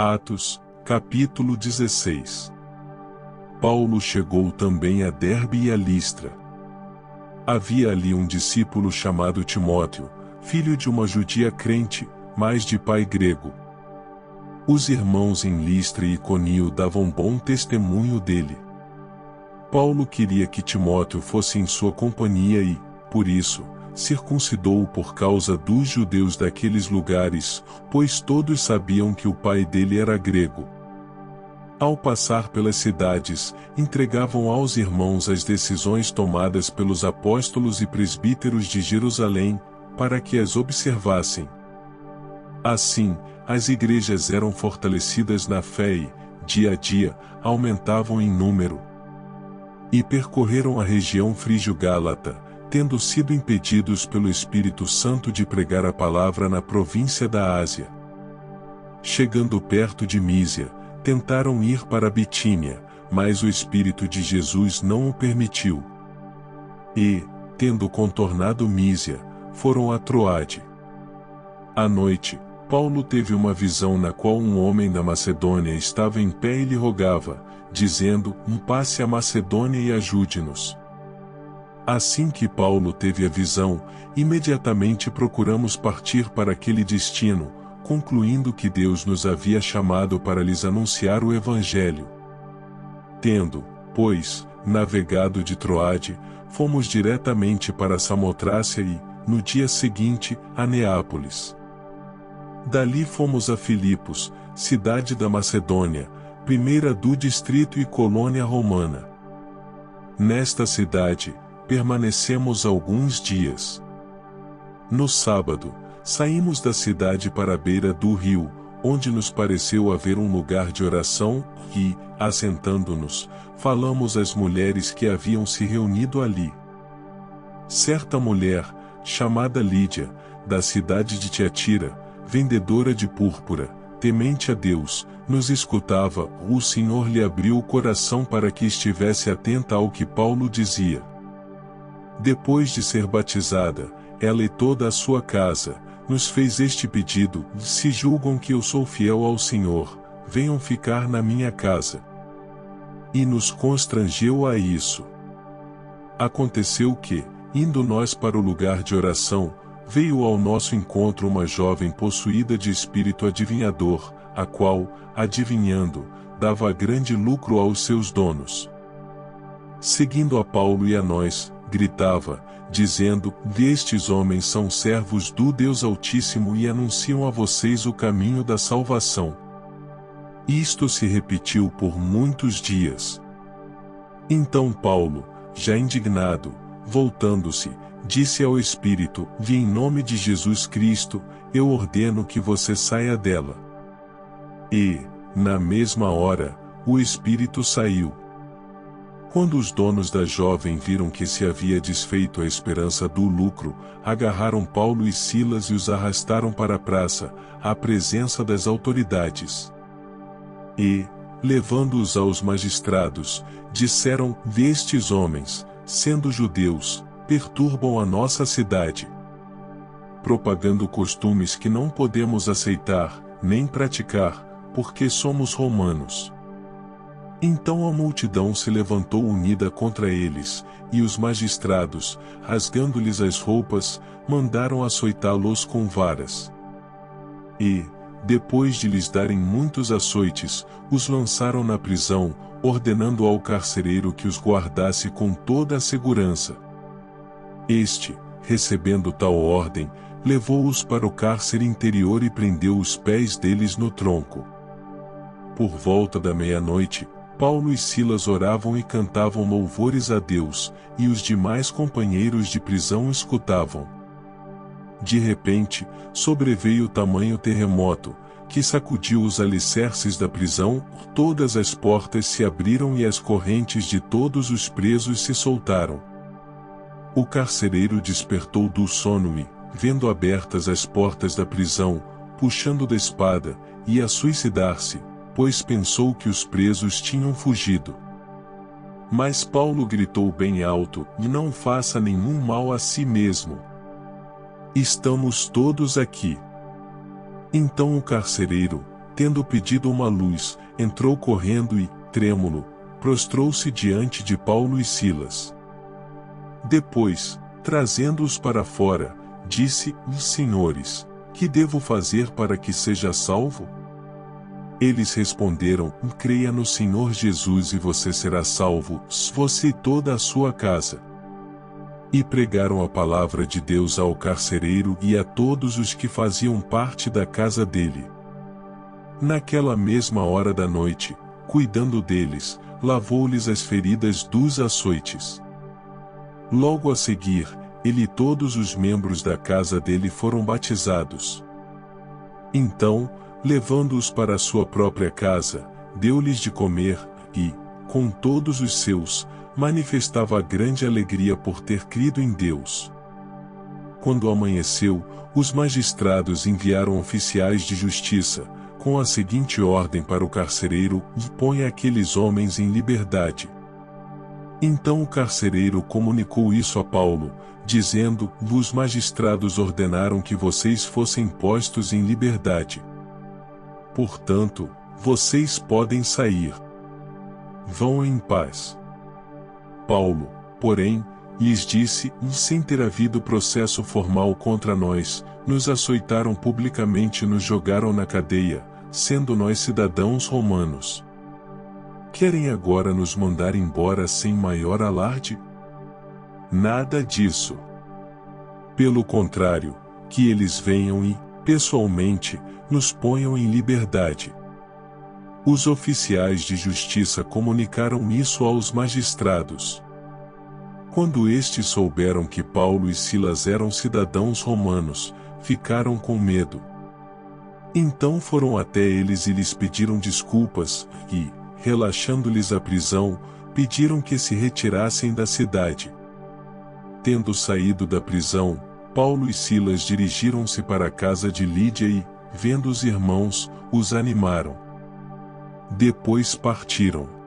Atos, capítulo 16. Paulo chegou também a Derbe e a Listra. Havia ali um discípulo chamado Timóteo, filho de uma judia crente, mas de pai grego. Os irmãos em Listra e Iconio davam bom testemunho dele. Paulo queria que Timóteo fosse em sua companhia e, por isso, circuncidou-o por causa dos judeus daqueles lugares, pois todos sabiam que o pai dele era grego. Ao passar pelas cidades, entregavam aos irmãos as decisões tomadas pelos apóstolos e presbíteros de Jerusalém, para que as observassem. Assim, as igrejas eram fortalecidas na fé e, dia a dia, aumentavam em número. E percorreram a região frígio-gálata, tendo sido impedidos pelo Espírito Santo de pregar a palavra na província da Ásia. Chegando perto de Mísia, tentaram ir para Bitínia, mas o Espírito de Jesus não o permitiu. E, tendo contornado Mísia, foram a Troade. À noite, Paulo teve uma visão na qual um homem da Macedônia estava em pé e lhe rogava, dizendo: passe a Macedônia e ajude-nos. Assim que Paulo teve a visão, imediatamente procuramos partir para aquele destino, concluindo que Deus nos havia chamado para lhes anunciar o Evangelho. Tendo, pois, navegado de Troade, fomos diretamente para Samotrácia e, no dia seguinte, a Neápolis. Dali fomos a Filipos, cidade da Macedônia, primeira do distrito e colônia romana. Nesta cidade, permanecemos alguns dias. No sábado, saímos da cidade para a beira do rio, onde nos pareceu haver um lugar de oração, e, assentando-nos, falamos às mulheres que haviam se reunido ali. Certa mulher, chamada Lídia, da cidade de Tiatira, vendedora de púrpura, temente a Deus, nos escutava. O Senhor lhe abriu o coração para que estivesse atenta ao que Paulo dizia. Depois de ser batizada, ela e toda a sua casa, nos fez este pedido: se julgam que eu sou fiel ao Senhor, venham ficar na minha casa. E nos constrangeu a isso. Aconteceu que, indo nós para o lugar de oração, veio ao nosso encontro uma jovem possuída de espírito adivinhador, a qual, adivinhando, dava grande lucro aos seus donos. Seguindo a Paulo e a nós, gritava, dizendo: estes homens são servos do Deus Altíssimo e anunciam a vocês o caminho da salvação. Isto se repetiu por muitos dias. Então Paulo, já indignado, voltando-se, disse ao Espírito: em nome de Jesus Cristo, eu ordeno que você saia dela. E, na mesma hora, o Espírito saiu. Quando os donos da jovem viram que se havia desfeito a esperança do lucro, agarraram Paulo e Silas e os arrastaram para a praça, à presença das autoridades. E, levando-os aos magistrados, disseram: estes homens, sendo judeus, perturbam a nossa cidade, propagando costumes que não podemos aceitar, nem praticar, porque somos romanos. Então a multidão se levantou unida contra eles, e os magistrados, rasgando-lhes as roupas, mandaram açoitá-los com varas. E, depois de lhes darem muitos açoites, os lançaram na prisão, ordenando ao carcereiro que os guardasse com toda a segurança. Este, recebendo tal ordem, levou-os para o cárcere interior e prendeu os pés deles no tronco. Por volta da meia-noite, Paulo e Silas oravam e cantavam louvores a Deus, e os demais companheiros de prisão escutavam. De repente, sobreveio tamanho terremoto, que sacudiu os alicerces da prisão, todas as portas se abriram e as correntes de todos os presos se soltaram. O carcereiro despertou do sono e, vendo abertas as portas da prisão, puxando da espada, ia suicidar-se, pois pensou que os presos tinham fugido. Mas Paulo gritou bem alto: não faça nenhum mal a si mesmo. Estamos todos aqui. Então o carcereiro, tendo pedido uma luz, entrou correndo e, trêmulo, prostrou-se diante de Paulo e Silas. Depois, trazendo-os para fora, disse: Senhores, que devo fazer para que seja salvo? Eles responderam: Creia no Senhor Jesus e você será salvo, você e toda a sua casa. E pregaram a palavra de Deus ao carcereiro e a todos os que faziam parte da casa dele. Naquela mesma hora da noite, cuidando deles, lavou-lhes as feridas dos açoites. Logo a seguir, ele e todos os membros da casa dele foram batizados. Então, levando-os para a sua própria casa, deu-lhes de comer, e, com todos os seus, manifestava grande alegria por ter crido em Deus. Quando amanheceu, os magistrados enviaram oficiais de justiça, com a seguinte ordem para o carcereiro: Põe aqueles homens em liberdade. Então o carcereiro comunicou isso a Paulo, dizendo: Os magistrados ordenaram que vocês fossem postos em liberdade. Portanto, vocês podem sair. Vão em paz. Paulo, porém, lhes disse: Sem ter havido processo formal contra nós, nos açoitaram publicamente e nos jogaram na cadeia, sendo nós cidadãos romanos. Querem agora nos mandar embora sem maior alarde? Nada disso. Pelo contrário, que eles venham e, pessoalmente, nos ponham em liberdade. Os oficiais de justiça comunicaram isso aos magistrados. Quando estes souberam que Paulo e Silas eram cidadãos romanos, ficaram com medo. Então foram até eles e lhes pediram desculpas, e, relaxando-lhes a prisão, pediram que se retirassem da cidade. Tendo saído da prisão, Paulo e Silas dirigiram-se para a casa de Lídia e, vendo os irmãos, os animaram. Depois partiram.